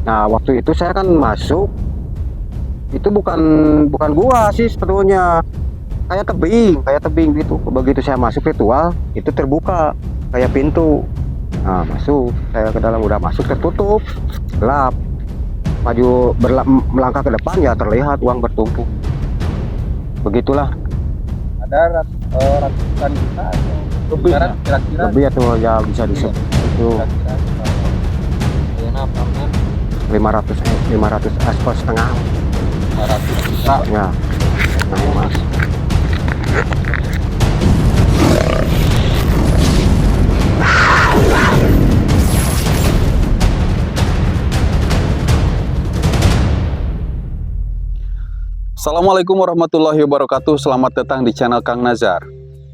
Nah, waktu itu saya kan masuk, itu bukan bukan gua sih sebetulnya, kayak tebing gitu. Begitu saya masuk ritual, itu terbuka kayak pintu. Nah, masuk, saya ke dalam, udah masuk tertutup, gelap. Maju melangkah ke depan ya terlihat uang bertumpuk. Begitulah. Ada ratusan juta atau Lebih, sekarang kira-kira lebih atau ya bisa disebut itu kira-kira apa kan 500 aspal setengah 500 juta. ya. Nah, mas. Assalamualaikum warahmatullahi wabarakatuh. Selamat datang di channel Kang Nazar.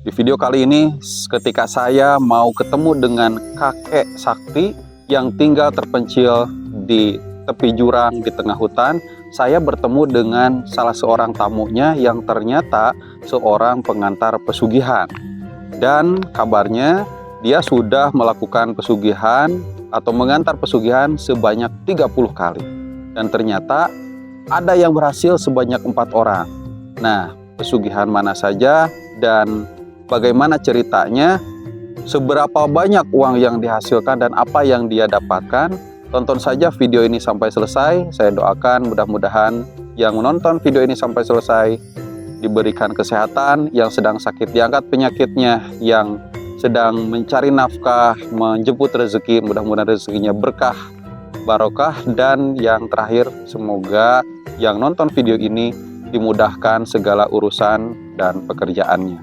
Di video kali ini, ketika saya mau ketemu dengan kakek sakti yang tinggal terpencil di tepi jurang di tengah hutan, saya bertemu dengan salah seorang tamunya yang ternyata seorang pengantar pesugihan. Dan kabarnya dia sudah melakukan pesugihan atau mengantar pesugihan sebanyak 30 kali. Dan ternyata ada yang berhasil sebanyak 4 orang. Nah, pesugihan mana saja dan bagaimana ceritanya, seberapa banyak uang yang dihasilkan dan apa yang dia dapatkan. Tonton saja video ini sampai selesai. Saya doakan mudah-mudahan yang menonton video ini sampai selesai diberikan kesehatan, yang sedang sakit diangkat penyakitnya, yang sedang mencari nafkah, menjemput rezeki, mudah-mudahan rezekinya berkah, barokah, dan yang terakhir semoga yang nonton video ini dimudahkan segala urusan dan pekerjaannya.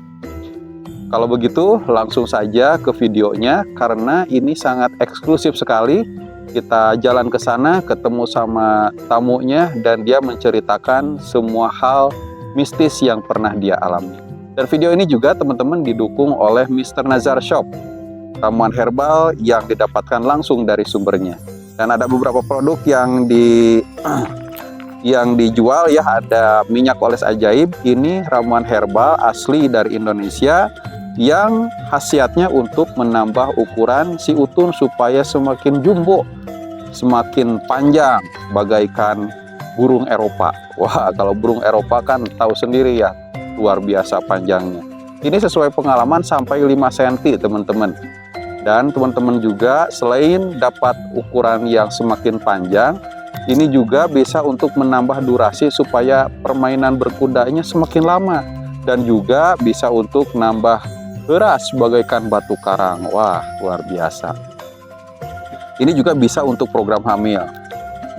Kalau begitu langsung saja ke videonya karena ini sangat eksklusif sekali. Kita jalan ke sana, ketemu sama tamunya dan dia menceritakan semua hal mistis yang pernah dia alami. Dan video ini juga teman-teman didukung oleh Mr. Nazar Shop, ramuan herbal yang didapatkan langsung dari sumbernya. Dan ada beberapa produk yang dijual ya, ada minyak oles ajaib. Ini ramuan herbal asli dari Indonesia yang khasiatnya untuk menambah ukuran si utun supaya semakin jumbo, semakin panjang bagaikan burung Eropa. Wah, kalau burung Eropa kan tahu sendiri ya, luar biasa panjangnya. Ini sesuai pengalaman sampai 5 cm teman-teman. Dan teman-teman juga selain dapat ukuran yang semakin panjang, ini juga bisa untuk menambah durasi supaya permainan berkudanya semakin lama. Dan juga bisa untuk nambah beras bagaikan batu karang. Wah, luar biasa. Ini juga bisa untuk program hamil.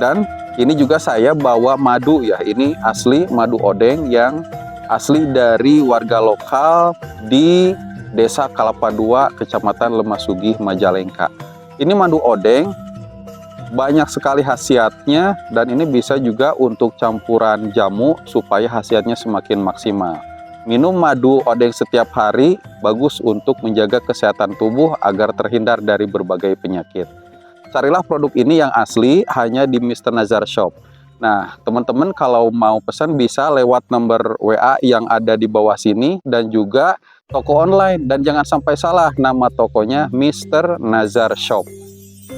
Dan ini juga saya bawa madu ya. Ini asli madu odeng yang asli dari warga lokal di Desa Kalapa II, Kecamatan Lemah-Sugih, Majalengka. Ini madu odeng, banyak sekali khasiatnya dan ini bisa juga untuk campuran jamu supaya khasiatnya semakin maksimal. Minum madu odeng setiap hari bagus untuk menjaga kesehatan tubuh agar terhindar dari berbagai penyakit. Carilah produk ini yang asli hanya di Mr. Nazar Shop. Nah, teman-teman kalau mau pesan bisa lewat nomor WA yang ada di bawah sini dan juga toko online. Dan jangan sampai salah, nama tokonya Mr. Nazar Shop.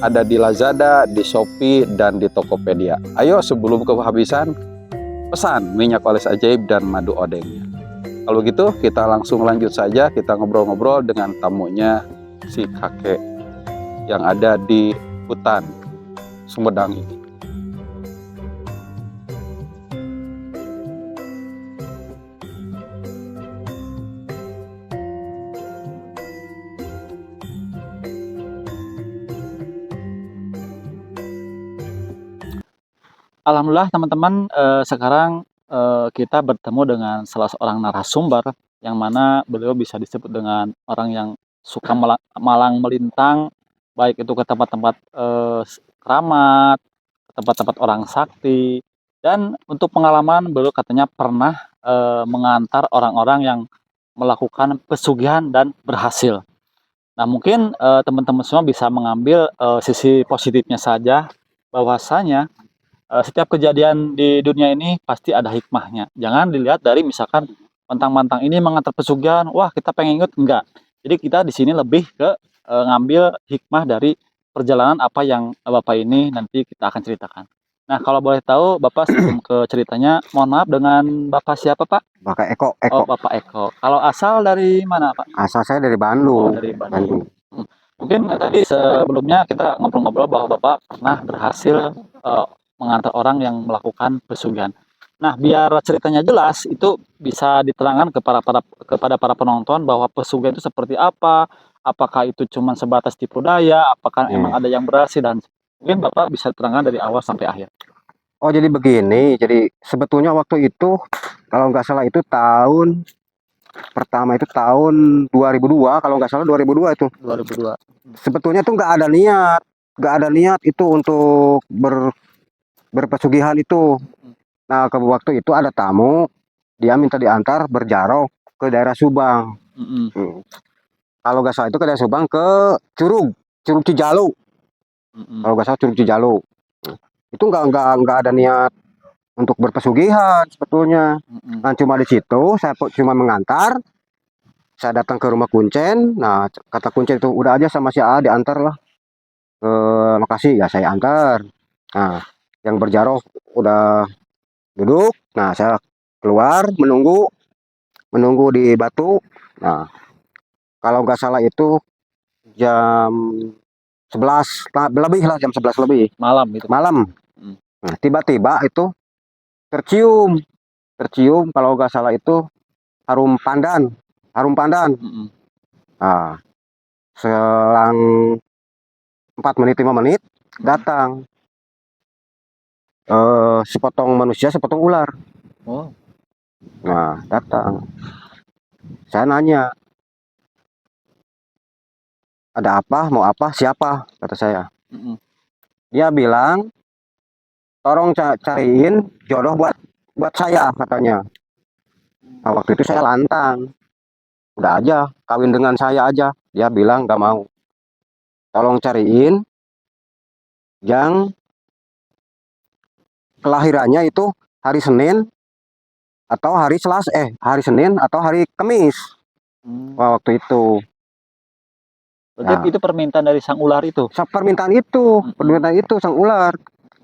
Ada di Lazada, di Shopee, dan di Tokopedia. Ayo sebelum kehabisan, pesan minyak oles ajaib dan madu odengnya. Kalau gitu kita langsung lanjut saja, kita ngobrol-ngobrol dengan tamunya si kakek yang ada di hutan Sumedang ini. Alhamdulillah teman-teman, sekarang kita bertemu dengan salah seorang narasumber yang mana beliau bisa disebut dengan orang yang suka malang melintang, baik itu ke tempat-tempat keramat, ke tempat-tempat orang sakti, dan untuk pengalaman beliau katanya pernah mengantar orang-orang yang melakukan pesugihan dan berhasil. Nah mungkin teman-teman semua bisa mengambil sisi positifnya saja, bahwasanya setiap kejadian di dunia ini pasti ada hikmahnya. Jangan dilihat dari misalkan mentang-mentang ini mengantar pesugihan, wah kita pengen ikut, enggak. Jadi kita di sini lebih ke ngambil hikmah dari perjalanan apa yang Bapak ini nanti kita akan ceritakan. Nah, kalau boleh tahu Bapak sebelum ke ceritanya, mohon maaf dengan Bapak siapa Pak? Pakai Eko, Oh, Eko. Bapak Eko. Kalau asal dari mana Pak? Asal saya dari Oh, Bandung. dari Bandung. Mungkin tadi sebelumnya kita ngobrol-ngobrol bahwa Bapak pernah berhasil mengantar orang yang melakukan pesugihan. Nah, biar ceritanya jelas, itu bisa diterangkan kepada para penonton bahwa pesugihan itu seperti apa, apakah itu cuma sebatas tipu daya, apakah emang ada yang berhasil, dan mungkin Bapak bisa terangkan dari awal sampai akhir. Oh, jadi begini. Jadi sebetulnya waktu itu kalau nggak salah itu tahun pertama itu tahun 2002, kalau nggak salah 2002 itu. 2002. Sebetulnya tuh nggak ada niat itu untuk berpesugihan itu. Nah, ke waktu itu ada tamu, dia minta diantar berjarah ke daerah Subang. Mm-mm. Kalau nggak salah itu ke daerah Subang ke Curug Cijalu. Mm-mm. Kalau nggak salah Curug Cijalu. Itu nggak ada niat untuk berpesugihan sebetulnya. Mm-mm. Nah, cuma di situ saya cuma mengantar. Saya datang ke rumah Kuncen. Nah, kata Kuncen itu udah aja sama si A diantar lah ke lokasi. Ya saya antar. Nah, yang berjarah udah duduk. Nah, saya keluar menunggu di batu. Nah, kalau nggak salah itu jam 11 lebih lah, jam 11 lebih Malam gitu. malam. Nah, tiba-tiba itu tercium kalau nggak salah itu harum pandan. Mm-mm. Nah, selang 4 menit 5 menit datang sepotong manusia sepotong ular. Oh. Nah, datang. Saya nanya, ada apa, mau apa, siapa, kata saya. Mm-mm. Dia bilang, tolong cariin jodoh buat saya, katanya. Nah, waktu itu saya lantang, udah aja kawin dengan saya aja. Dia bilang gak mau. Tolong cariin yang kelahirannya itu hari Senin atau hari Selasa, hari Senin atau hari Kamis. Wah, waktu itu. Berarti Nah, itu permintaan dari sang ular itu. permintaan itu sang ular.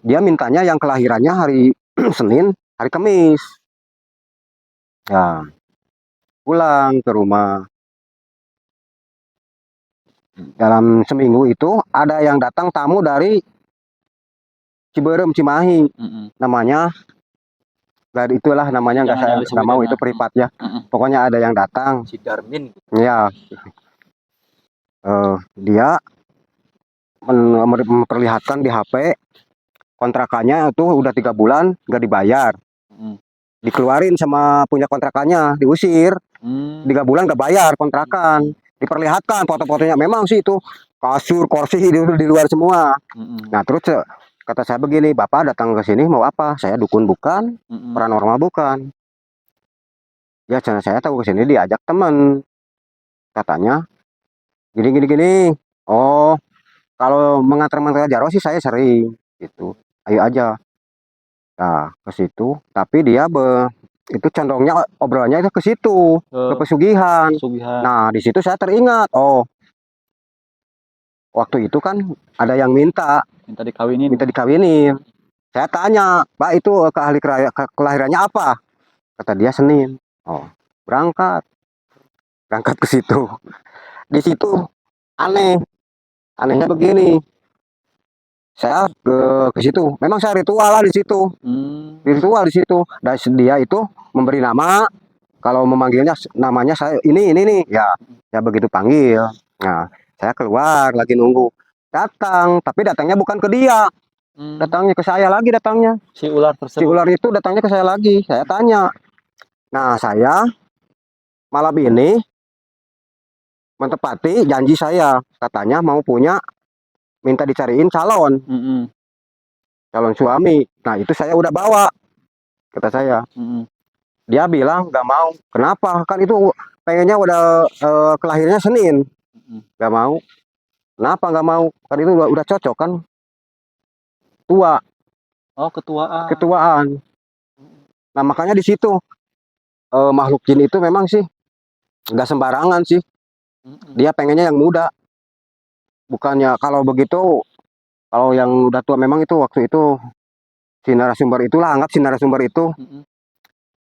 Dia mintanya yang kelahirannya hari Senin, hari Kamis. Ya, pulang ke rumah. Dalam seminggu itu ada yang datang tamu dari Ciberem, Cimahi. Namanya, itulah namanya, nggak mau itu privat ya. Pokoknya ada yang datang. Si Darmin. Ya, dia memperlihatkan di HP kontrakannya itu udah 3 bulan nggak dibayar. Dikeluarin sama punya kontrakannya, diusir. 3 bulan nggak bayar kontrakan. Diperlihatkan foto-fotonya, memang sih itu kasur, kursi di luar semua. Nah, terus kata saya begini, Bapak datang ke sini mau apa? Saya dukun bukan, paranormal bukan. Ya, saya tahu ke sini diajak teman. Katanya gini. Oh, kalau mengantar Jaro sih saya sering gitu. Ayo aja. Nah, ke situ, tapi dia itu condongnya obrolannya itu ke situ, ke pesugihan. Nah, di situ saya teringat, oh, waktu itu kan ada yang minta dikawinin. Saya tanya, Pak, itu kelahirannya apa? Kata dia Senin. Oh, berangkat ke situ. Di situ anehnya begini. Saya ke situ, memang saya ritual lah di situ. Ritual di situ. Dan dia itu memberi nama, kalau memanggilnya namanya saya ini nih, ya begitu panggil. Nah, saya keluar lagi nunggu. Datang, tapi datangnya bukan ke dia. Datangnya ke saya lagi datangnya. Si ular tersebut. Si ular itu datangnya ke saya lagi. Saya tanya. Nah, saya malam ini mentepati janji saya. Katanya mau minta dicariin calon suami. Nah, itu saya udah bawa, kata saya. Dia bilang gak mau. Kenapa? Kan itu pengennya udah kelahirannya Senin. Gak mau. Kenapa gak mau? Kan itu udah cocok kan. Tua. Oh, ketuaan. Nah, makanya di situ makhluk jin itu memang sih gak sembarangan sih. Dia pengennya yang muda. Bukannya kalau begitu Kalau yang udah tua memang itu waktu itu si narasumber itulah, anggap si narasumber itu Mm-mm.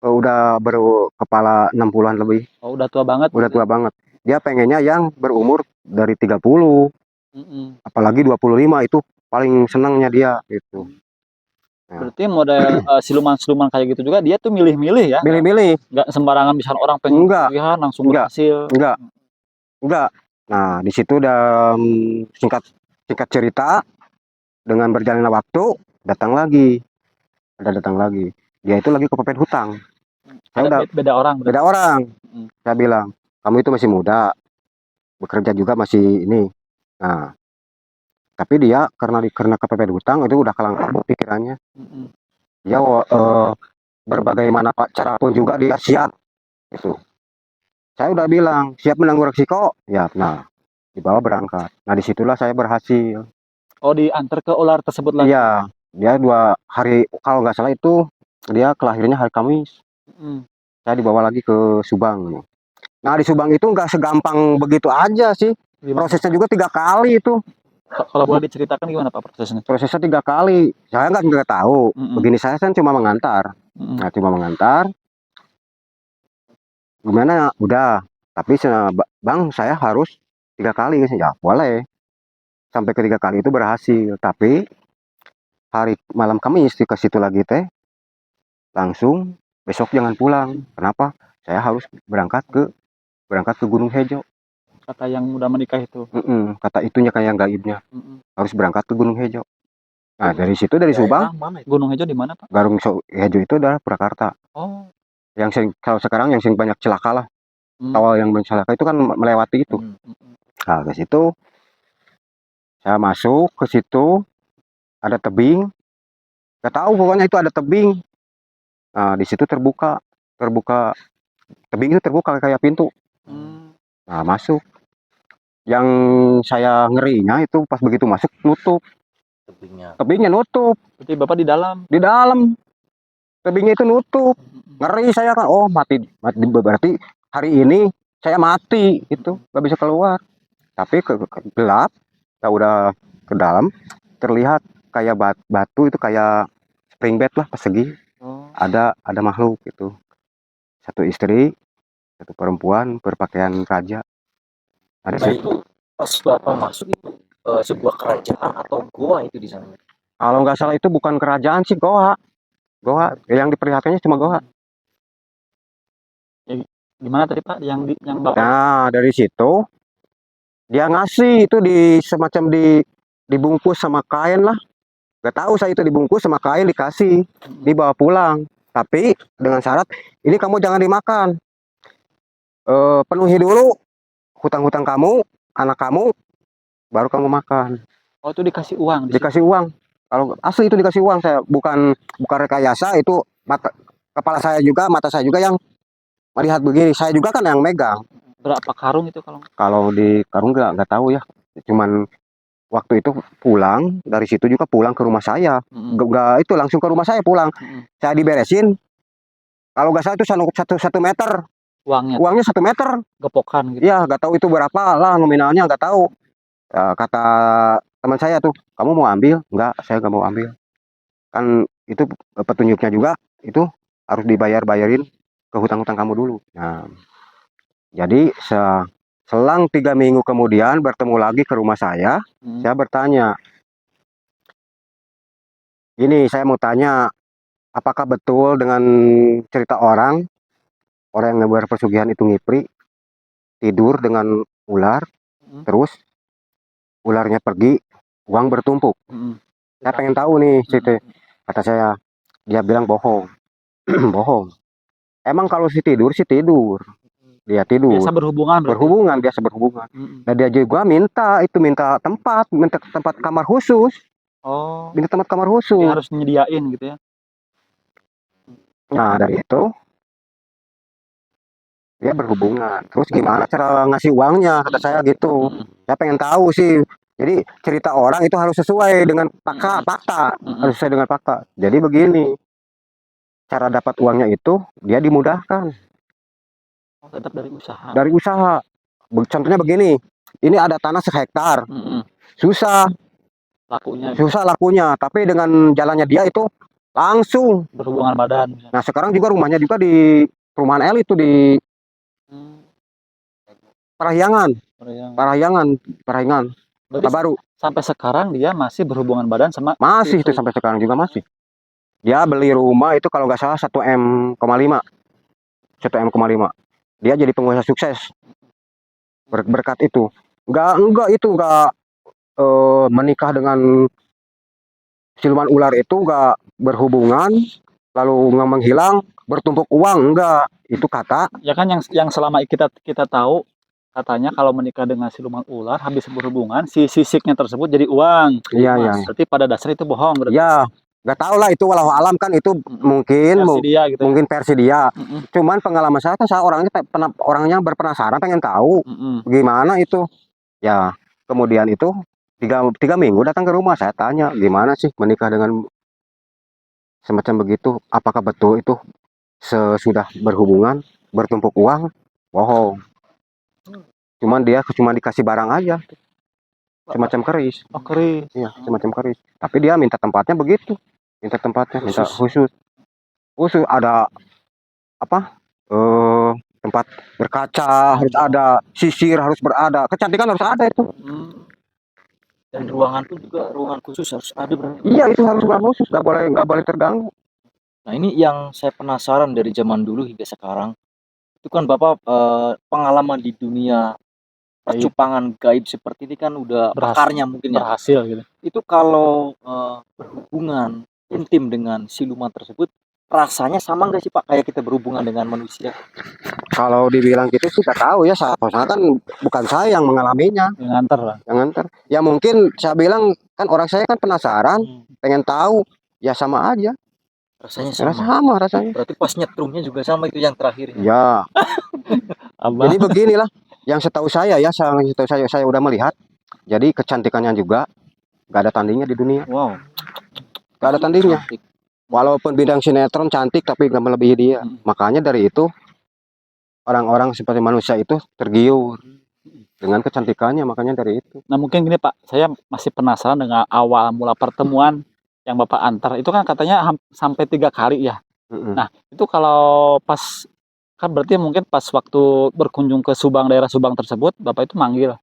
udah berkepala 60-an lebih, Oh, udah tua banget udah gitu. tua banget. Dia pengennya yang berumur dari 30, Mm-mm. apalagi 25 itu paling senangnya dia gitu. Berarti model siluman-siluman kayak gitu juga dia tuh milih-milih ya, Milih-milih, nggak sembarangan misalnya orang pengen enggak, pesugihan langsung enggak, berhasil. enggak, enggak. Nah, di situ dalam singkat singkat cerita dengan berjalannya waktu datang lagi, datang lagi. Dia itu lagi kepepet hutang. Saya Ada udah beda orang beda berarti. orang. Mm. Saya bilang, kamu itu masih muda, bekerja juga masih ini. Nah, tapi dia karena kepepet hutang itu udah kalang kabut pikirannya. Mm-mm. Dia berbagai mana cara pun juga dia siap itu. Saya udah bilang siap menanggung resiko, ya. Nah, dibawa berangkat. Nah, disitulah saya berhasil. Oh, diantar ke ular tersebut lagi. Iya, dia 2 hari kalau nggak salah itu dia kelahirannya hari Kamis. Mm. Saya dibawa lagi ke Subang. Nah, di Subang itu nggak segampang begitu aja sih. Gimana? Prosesnya juga 3 kali itu. Kalau boleh diceritakan gimana Pak prosesnya? Prosesnya 3 kali. Saya nggak tahu. Mm-mm. Begini saya kan cuma mengantar. Mm-mm. Nah, cuma mengantar. Gimana? Udah. Tapi bang, saya harus 3 kali. Ya boleh. Sampai ke 3 kali itu berhasil. Tapi hari malam Kamis di ke situ lagi teh langsung besok jangan pulang. Kenapa? Saya harus berangkat ke Gunung Hejo. Kata yang udah menikah itu. Kata itunya kayak gaibnya. Mm-mm. Harus berangkat ke Gunung Hejo. Nah, dari situ dari Subang, Mana itu? Gunung Hejo di mana Pak? Garung Hejo itu adalah Purwakarta. Oh. Kalau sekarang yang sering banyak celaka lah. Mm. Awal yang banyak celaka itu kan melewati itu. Mm-mm. Nah, ke situ saya masuk ke situ ada tebing. Gak tahu pokoknya itu ada tebing. Nah, di situ terbuka tebing itu terbuka kayak pintu. Mm. Nah, masuk. Yang saya ngerinya itu pas begitu masuk nutup. Tebingnya nutup. Berarti Bapak di dalam. Di dalam. Tebingnya itu nutup. Ngeri saya kan. Oh, mati berarti hari ini saya mati itu. Gak bisa keluar. Tapi gelap. Saya udah ke dalam. Terlihat kayak batu itu kayak spring bed lah persegi. Oh. Ada makhluk itu. Satu istri, satu perempuan berpakaian raja. Ada Nah itu pas Bapak masuk itu sebuah kerajaan atau goa itu di sana? kalau nggak salah itu bukan kerajaan sih, goa. Yang diperlihatkannya cuma goa. Gimana tadi Pak yang Bapak? Nah, dari situ dia ngasih itu semacam dibungkus sama kain lah. Gak tahu saya itu dibungkus sama kain dikasih, dibawa pulang. Tapi dengan syarat ini kamu jangan dimakan. Penuhi dulu hutang-hutang kamu, anak kamu, baru kamu makan. Oh, itu dikasih uang. Dikasih uang. Kalau asli itu dikasih uang, saya bukan rekayasa, itu kepala saya juga, mata saya juga yang melihat begini. Saya juga kan yang megang. Berapa karung itu Kalau di karung nggak tahu ya. Cuman waktu itu pulang dari situ juga pulang ke rumah saya. Nggak itu langsung ke rumah saya pulang. Saya diberesin. Kalau nggak salah itu 1 meter. Uangnya 1 meter. Gepokan gitu. Ya nggak tahu itu berapa lah nominalnya, nggak tahu. Kata teman saya tuh, kamu mau ambil? Enggak, saya nggak mau ambil. Kan itu petunjuknya juga itu harus bayarin ke hutang-hutang kamu dulu. Nah, jadi selang 3 minggu kemudian bertemu lagi ke rumah saya. Saya bertanya, ini saya mau tanya, apakah betul dengan cerita orang yang berpesugihan itu ngipri tidur dengan ular, terus ularnya pergi, uang bertumpuk. Saya pengen tahu nih, kata saya. Dia bilang bohong. Bohong. Emang kalau si tidur, dia tidur. Biasa berhubungan. Biasa berhubungan. Nah, dia juga minta tempat kamar khusus. Oh. Minta tempat kamar khusus. Dia harus nyediain gitu ya. Nah, dari itu dia berhubungan. Terus gimana cara ngasih uangnya? Kata saya gitu. Saya pengen tahu sih. Jadi cerita orang itu harus sesuai dengan fakta. Harus sesuai dengan fakta. Jadi begini. Cara dapat uangnya itu dia dimudahkan. Oh, tetap dari usaha. Dari usaha. Contohnya begini. Ini ada tanah 1 hektar. Susah. lakunya susah lakunya. Tapi dengan jalannya dia itu langsung. berhubungan badan misalnya. Nah sekarang juga rumahnya juga di perumahan L itu di Parahyangan, Yang Parahyangan, berarti Kota Baru. sampai sekarang dia masih berhubungan badan sama Masih itu istri. sampai sekarang juga masih. Dia beli rumah itu kalau nggak salah 1,5 M, 1,5 M. Dia jadi pengusaha sukses berkat itu. Enggak menikah dengan siluman ular itu enggak berhubungan lalu nggak menghilang bertumpuk uang, enggak. Itu kata Ya kan yang selama kita tahu katanya kalau menikah dengan siluman ular habis berhubungan si sisiknya tersebut jadi uang. iya Mas, iya berarti pada dasar itu bohong berarti. ya nggak tahu lah itu walau alam kan itu mungkin Versi dia gitu. mungkin versi dia. Mm-mm. Cuman pengalaman saya kan saya orangnya berpenasaran pengen tahu Mm-mm. gimana itu. Ya kemudian itu tiga minggu datang ke rumah saya tanya gimana sih menikah dengan semacam begitu, apakah betul itu sesudah berhubungan bertumpuk uang? Bohong. Cuman dia cuma dikasih barang aja semacam keris. Oh, keris. Iya semacam keris, tapi dia minta tempatnya begitu, minta tempatnya minta khusus ada apa tempat berkaca harus ada, sisir harus berada, kecantikan harus ada itu. Dan ruangan pun juga ruangan khusus harus ada berarti. Iya itu harus ruang khusus, nggak boleh terganggu. Nah ini yang saya penasaran dari zaman dulu hingga sekarang. Itu kan Bapak pengalaman di dunia percupangan gaib seperti ini kan udah pakarnya mungkin ya. Berhasil gitu. Itu kalau berhubungan intim dengan siluman tersebut rasanya sama nggak sih Pak kayak kita berhubungan dengan manusia? Kalau dibilang gitu sih nggak tahu ya, soalnya kan bukan saya yang mengalaminya, Yang nganter lah. yang nganter. Ya mungkin saya bilang kan orang saya kan penasaran, pengen tahu, ya sama aja. Rasanya Sama rasanya. Berarti pas nyetrumnya juga sama itu yang terakhir. Ya. Abang. Jadi beginilah, yang setahu saya ya, saya udah melihat. Jadi kecantikannya juga nggak ada tandingnya di dunia. Wow. Nggak ada tandingnya. Walaupun bidang sinetron cantik tapi nggak melebihi dia. Makanya dari itu orang-orang seperti manusia itu tergiur dengan kecantikannya, makanya dari itu. Nah mungkin gini Pak, saya masih penasaran dengan awal mula pertemuan yang Bapak antar. Itu kan katanya sampai 3 kali ya. Nah itu kalau pas, kan berarti mungkin pas waktu berkunjung ke Subang, daerah Subang tersebut, Bapak itu manggil.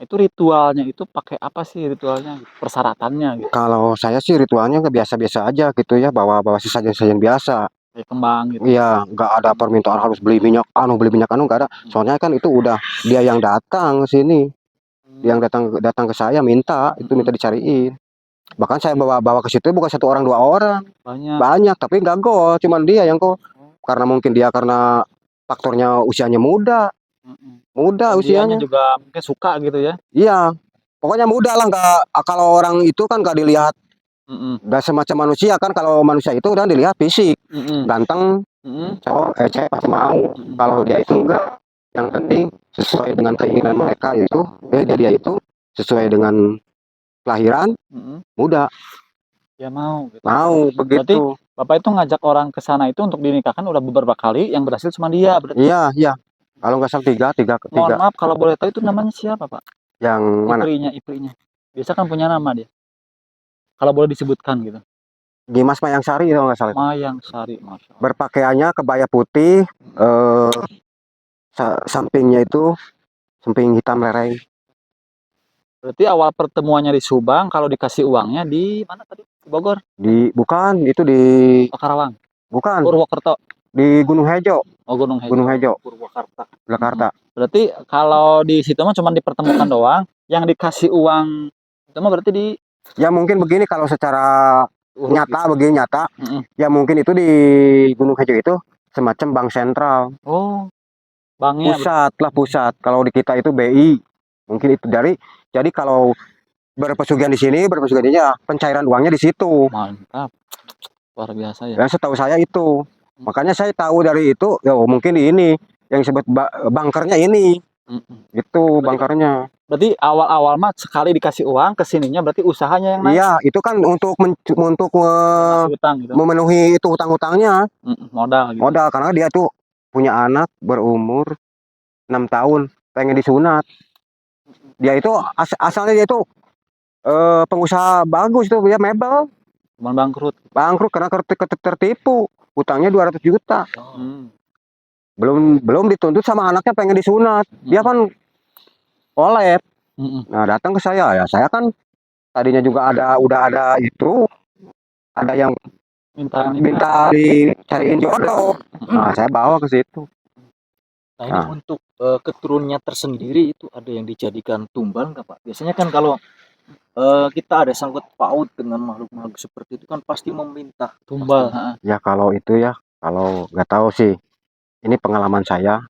Itu ritualnya itu pakai apa sih ritualnya, persyaratannya gitu? Kalau saya sih ritualnya nggak biasa-biasa aja gitu ya, bawa sesajen-sajen biasa. Kayak kembang gitu. Iya, nggak ada permintaan harus beli minyak anu nggak ada. Soalnya kan itu udah dia yang datang ke sini, dia yang datang ke saya minta dicariin. Bahkan saya bawa ke situ bukan 1 orang 2 orang, banyak tapi nggak gol, cuman dia yang kok karena mungkin dia karena faktornya usianya muda usianya juga mungkin suka gitu ya. Iya pokoknya muda lah, nggak, kalau orang itu kan nggak dilihat nggak semacam manusia kan, kalau manusia itu kan dilihat fisik ganteng, cowok cewek pasti mau. Kalau dia itu enggak, yang penting sesuai dengan keinginan mereka itu dia itu sesuai dengan kelahiran muda ya mau gitu. Mau begitu. Berarti Bapak itu ngajak orang ke sana itu untuk dinikahkan udah beberapa kali, yang berhasil cuma dia berarti. Iya kalau nggak salah tiga. Mohon maaf kalau boleh tahu itu namanya siapa Pak? Yang mana? Istrinya biasa kan punya nama dia, kalau boleh disebutkan gitu. Dimas Mayang Sari kalau nggak salah. Mayang Sari, Masya Allah. Berpakaiannya kebaya putih, sampingnya itu samping hitam lereng. Berarti awal pertemuannya di Subang, kalau dikasih uangnya di mana tadi? Di Bogor? Bukan, itu di Karawang. Bukan. Purwokerto. Di Gunung Hejo. Oh, Gunung Hejo. Purwakarta. Berarti kalau di situ mah cuma dipertemukan doang, yang dikasih uang itu mah berarti di, ya mungkin begini kalau secara nyata begini nyata. Ya mungkin itu di Gunung Hejo itu semacam bank sentral. Oh. Banknya pusat. Kalau di kita itu BI. Mungkin itu jadi kalau berpesugihan di sini, pencairan uangnya di situ. Mantap. Luar biasa ya. Dan setahu saya itu. Makanya saya tahu dari itu, ya mungkin ini yang disebut bankernya ini. Itu bankernya. Berarti awal-awal mah sekali dikasih uang, kesininya berarti usahanya yang naik. Iya, itu kan untuk utang gitu. Memenuhi itu utang-utangnya. Modal gitu. Modal karena dia tuh punya anak berumur 6 tahun pengen disunat. Dia itu asalnya dia itu pengusaha bagus tuh ya, mebel Cuman bangkrut. bangkrut karena tertipu, hutangnya 200 juta. Hmm. Belum dituntut sama anaknya pengen disunat, dia kan oleh. Mm-mm. Nah datang ke saya, ya saya kan tadinya juga udah ada itu, ada yang minta dicariin jodoh. Nah saya bawa ke situ. Nah ini Nah. untuk keturunannya tersendiri itu ada yang dijadikan tumbal nggak Pak? Biasanya kan kalau kita ada sangkut paut dengan makhluk-makhluk seperti itu kan pasti meminta Tumbal. Ya kalau itu ya, kalau nggak tahu sih, ini pengalaman saya.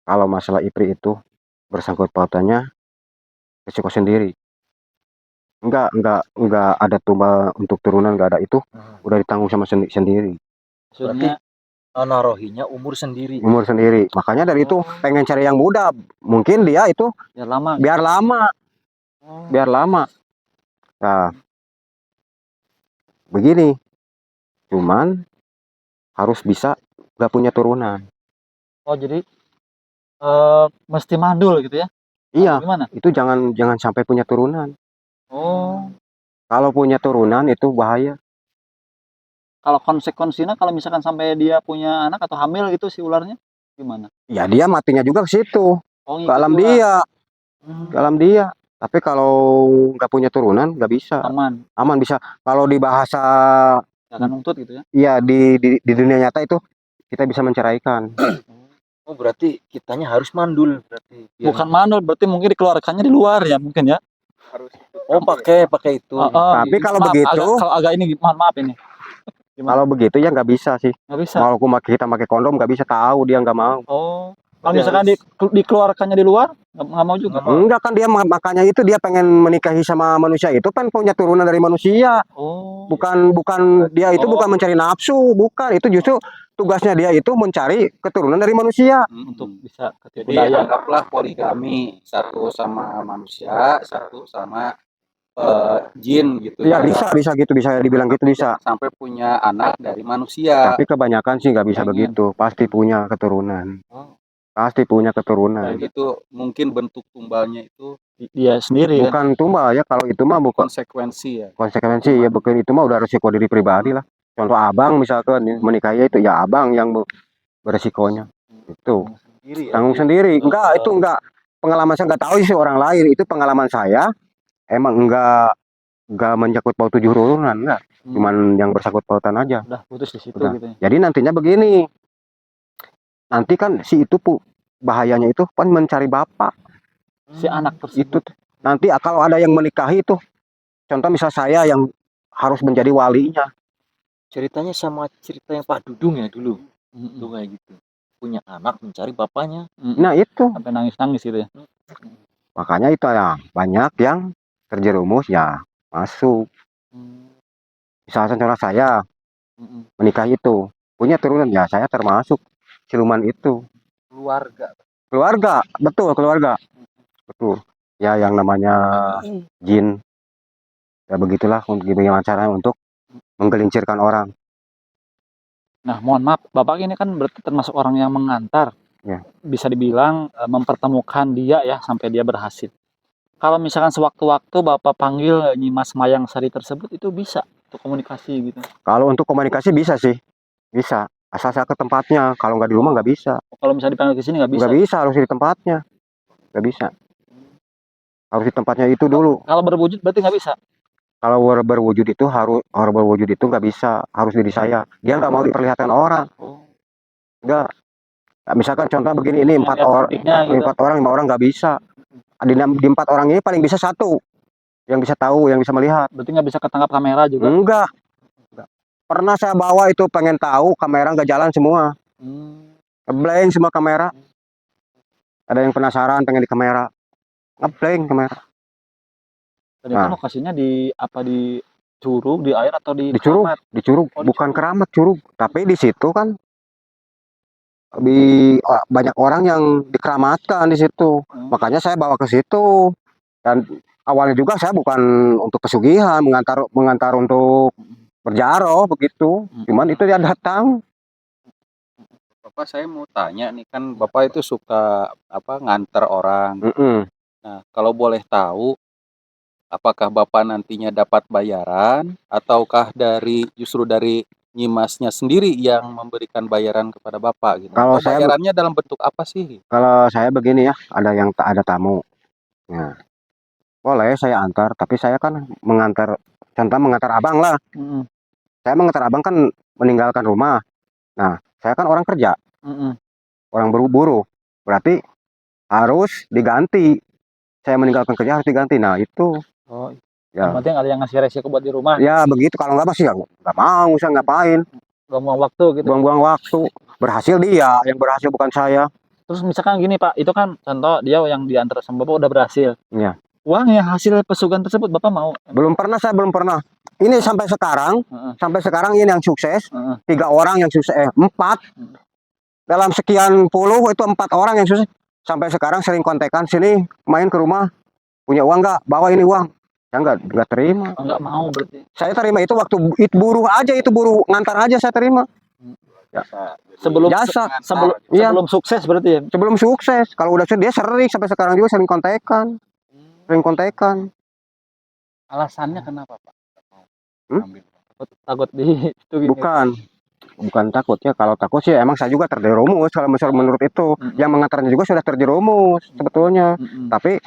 Kalau masalah IPRI itu bersangkut pautannya risiko sendiri. Enggak ada tumbal untuk turunan, nggak ada itu, udah ditanggung sama sendiri. Maksudnya narohinya umur sendiri. Umur sendiri. Makanya dari itu pengen cari yang muda. Mungkin dia itu biar lama. biar lama. Biar lama. Nah, begini. Cuman harus bisa nggak punya turunan. Oh jadi mesti mandul gitu ya? Iya. Atau gimana? Itu jangan sampai punya turunan. Oh. Kalau punya turunan itu bahaya. Kalau konsekuensinya kalau misalkan sampai dia punya anak atau hamil gitu si ularnya gimana? Ya dia matinya juga ke situ. Oh, Ke alam dia. Ke alam dia. Tapi kalau nggak punya turunan nggak bisa. Aman. Aman bisa. Kalau di bahasa Jangan nuntut gitu ya? Iya di dunia nyata itu kita bisa menceraikan. Oh berarti kitanya harus mandul berarti. Bukan mandul, berarti mungkin dikeluarkannya di luar ya mungkin ya? Harus Oh pakai itu. Tapi kalau begitu, kalau agak ini mohon maaf ini. Gimana? kalau begitu ya nggak bisa sih. Nggak bisa. Walaupun kita pakai kondom nggak bisa, tahu dia nggak mau. Oh. Kalau misalkan dikeluarkannya di luar nggak mau juga. Enggak kan, dia makanya itu dia pengen menikahi sama manusia itu kan punya turunan dari manusia. Oh. Bukan dia itu bukan mencari nafsu, bukan. Itu justru tugasnya dia itu mencari keturunan dari manusia. Untuk bisa Jadi budaya. anggaplah poligami, satu sama manusia, satu sama jin gitu Ya bisa gitu, bisa dibilang gitu bisa. sampai punya anak dari manusia. Tapi kebanyakan sih nggak bisa begitu, pasti punya keturunan. Pasti punya keturunan. Itu mungkin bentuk tumbalnya itu Dia sendiri ya. Bukan tumbal ya, kalau itu mah bukan konsekuensi ya. konsekuensi ya, bukan itu mah udah resiko diri pribadi lah. Contoh abang misalkan menikahi itu ya abang yang beresikonya. Itu tanggung sendiri. Enggak, itu enggak. Pengalaman saya nggak tahu sih orang lain, itu pengalaman saya. Emang enggak menyangkut paut 7 turunan, enggak. Cuman yang bersangkut pautan aja. Udah putus di situ Udah. gitu ya. Jadi nantinya begini. Nanti kan si itu bahayanya itu kan mencari bapak. Si anak tersebut. Itu nanti kalau ada yang menikahi itu, contoh misal saya yang harus menjadi walinya. Ceritanya sama cerita yang Pak Dudung ya dulu. Itu kayak gitu. Punya anak mencari bapaknya. Nah itu. Sampai nangis-nangis gitu ya. Makanya itu ya banyak yang terjerumus ya masuk. Misalnya contoh saya menikah itu punya turunan ya, saya termasuk siluman itu. Keluarga, betul keluarga. Betul. Ya yang namanya jin. Ya begitulah untuk gimana caranya untuk menggelincirkan orang. Nah, mohon maaf, Bapak ini kan berarti termasuk orang yang mengantar. Ya. Bisa dibilang mempertemukan dia ya sampai dia berhasil. Kalau misalkan sewaktu-waktu Bapak panggil Nyimas Mayang Sari tersebut itu bisa untuk komunikasi gitu. Kalau untuk komunikasi bisa sih. Bisa. Asal saya ke tempatnya. Kalau nggak di rumah nggak bisa. Kalau misalnya dipanggil ke sini nggak bisa. Nggak bisa, harus di tempatnya. Nggak bisa. Harus di tempatnya itu dulu. Kalau berwujud berarti nggak bisa. Kalau berwujud itu nggak bisa, harus diri saya. Dia nggak mau diperlihatkan orang. Nggak. Misalkan contoh begini, ini 4 orang, Gitu. 5 orang nggak bisa. Di 4 orang ini paling bisa 1 yang bisa tahu, yang bisa melihat. Berarti nggak bisa ketangkap kamera juga. Enggak. Pernah saya bawa itu pengen tahu, kamera nggak jalan semua. Ngeblank semua kamera. Ada yang penasaran pengen di kamera. Ngeblank kamera. Dan itu lokasinya di curug, di air atau di curug? keramat? Di curug, bukan keramat, curug. Tapi di situ kan banyak orang yang dikeramatkan di situ. Makanya saya bawa ke situ. Dan awalnya juga saya bukan untuk pesugihan, mengantar untuk berjaro begitu. Cuman itu dia datang. Bapak, saya mau tanya nih, kan Bapak itu suka nganter orang. Nah, kalau boleh tahu apakah Bapak nantinya dapat bayaran ataukah justru dari Nyimasnya sendiri yang memberikan bayaran kepada Bapak gitu? Kalau Atau saya bayarannya dalam bentuk apa sih? kalau saya begini ya, ada tamu. Nah, boleh saya antar, tapi saya kan contoh mengantar abang lah. Mm-mm. Saya mengantar abang kan meninggalkan rumah. Nah, saya kan orang kerja, Mm-mm. orang buru-buru. Berarti harus diganti. Saya meninggalkan kerja harus diganti. Nah, itu Oh, yang ya. penting ada yang ngasih resiko buat di rumah, Ya begitu, kalau nggak masih ya nggak mau, saya ngapain. buang-buang waktu gitu. Buang-buang waktu. Berhasil dia, yang berhasil bukan saya. Terus misalkan gini Pak, itu kan contoh dia yang diantar sama Bapak udah berhasil. Ya. Uang yang hasil pesugihan tersebut Bapak mau? Saya belum pernah. Ini sampai Heeh. sekarang ini yang sukses. Heeh. 3 orang yang sukses, 4. Dalam sekian puluh itu 4 orang yang sukses. Sampai sekarang sering kontekan, sini main ke rumah, punya uang nggak? Bawa ini uang. Saya nggak terima. Oh, nggak mau berarti. Saya terima itu waktu buruh aja, itu buruh ngantar aja saya terima. Sebelum Jasa. Iya. sebelum sukses berarti ya. Sebelum sukses, kalau udah sukses dia sering sampai sekarang juga sering kontekan. Alasannya kenapa Pak? Hmm? Takut di itu gini. Bukan takut ya. Kalau takut sih emang saya juga terjerumus kalau menurut itu. Yang mengantarnya juga sudah terjerumus sebetulnya. Tapi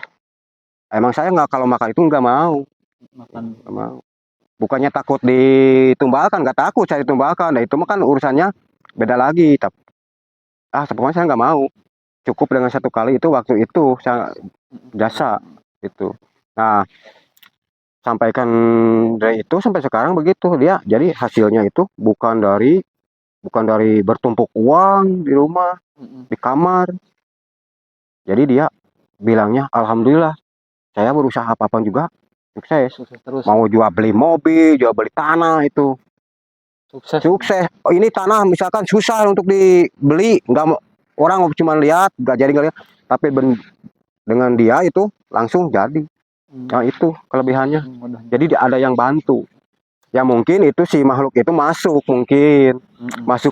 emang saya nggak, kalau makan itu nggak mau. Nggak mau. Bukannya takut ditumbalkan, nggak takut saya ditumbalkan. Nah itu mah kan urusannya beda lagi. Tapi pokoknya saya nggak mau. Cukup dengan 1 kali itu, waktu itu saya jasa itu. Nah, sampaikan dari itu sampai sekarang begitu dia. Jadi hasilnya itu bukan dari bertumpuk uang di rumah, di kamar. Jadi dia bilangnya alhamdulillah saya berusaha apapun juga sukses. Terus Mau jual beli mobil, jual beli tanah itu sukses. Oh, ini tanah misalkan susah untuk dibeli, orang cuma lihat, nggak jadi ngeliat. Tapi dengan dia itu langsung jadi. Nah itu kelebihannya. Jadi ada yang bantu. Ya mungkin itu si makhluk itu masuk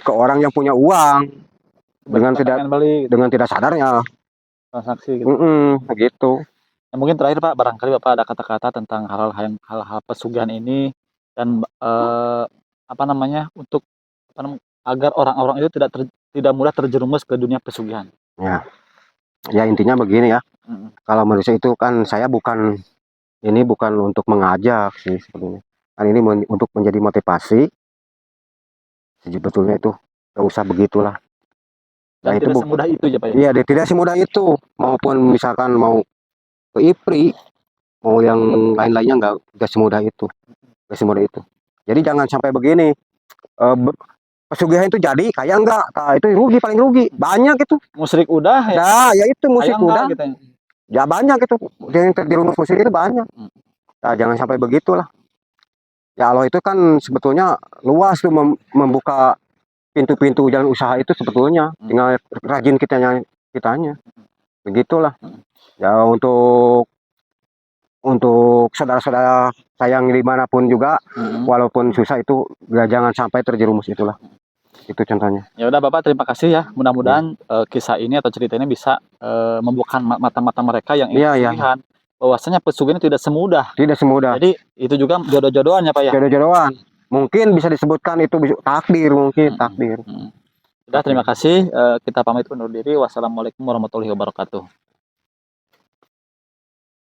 ke orang yang punya uang dengan tidak sadarnya transaksi gitu. Begitu. Ya, mungkin terakhir Pak, barangkali Bapak ada kata-kata tentang hal-hal pesugihan ini dan untuk agar orang-orang itu tidak mudah terjerumus ke dunia pesugihan. Ya intinya begini ya. Kalau manusia itu kan saya bukan untuk mengajak sih sebetulnya. Kan ini untuk menjadi motivasi. Sebetulnya itu nggak usah begitulah. Dan tidak semudah itu ya Pak ya? Iya, tidak semudah itu. Maupun misalkan mau ke IPRI, mau yang lain-lainnya nggak semudah itu. Jadi jangan sampai begini. Pesugihan itu jadi kaya enggak? Nah, itu rugi, paling rugi. Banyak itu. Musyrik udah ya? Nah, ya itu musyrik udah. Gitu ya? Ya banyak itu. Yang terjerumus musyrik itu banyak. Nah, jangan sampai begitulah. Ya Allah itu kan sebetulnya luas tuh membuka pintu-pintu jalan usaha itu sebetulnya. Tinggal rajin kitanya. Begitulah. Ya untuk saudara-saudara sayang dimanapun juga, walaupun susah itu jangan sampai terjerumus itulah. Itu contohnya. Ya udah Bapak, terima kasih ya. Mudah-mudahan kisah ini atau cerita ini bisa membuka mata-mata mereka yang ingin pesugihan. Bahwasanya pesugihan tidak semudah. Jadi itu juga jodoh-jodohan ya Pak ya. Jodoh-jodohan. Mungkin bisa disebutkan itu takdir mungkin. Udah, terima kasih. Kita pamit undur diri. Wassalamualaikum warahmatullahi wabarakatuh.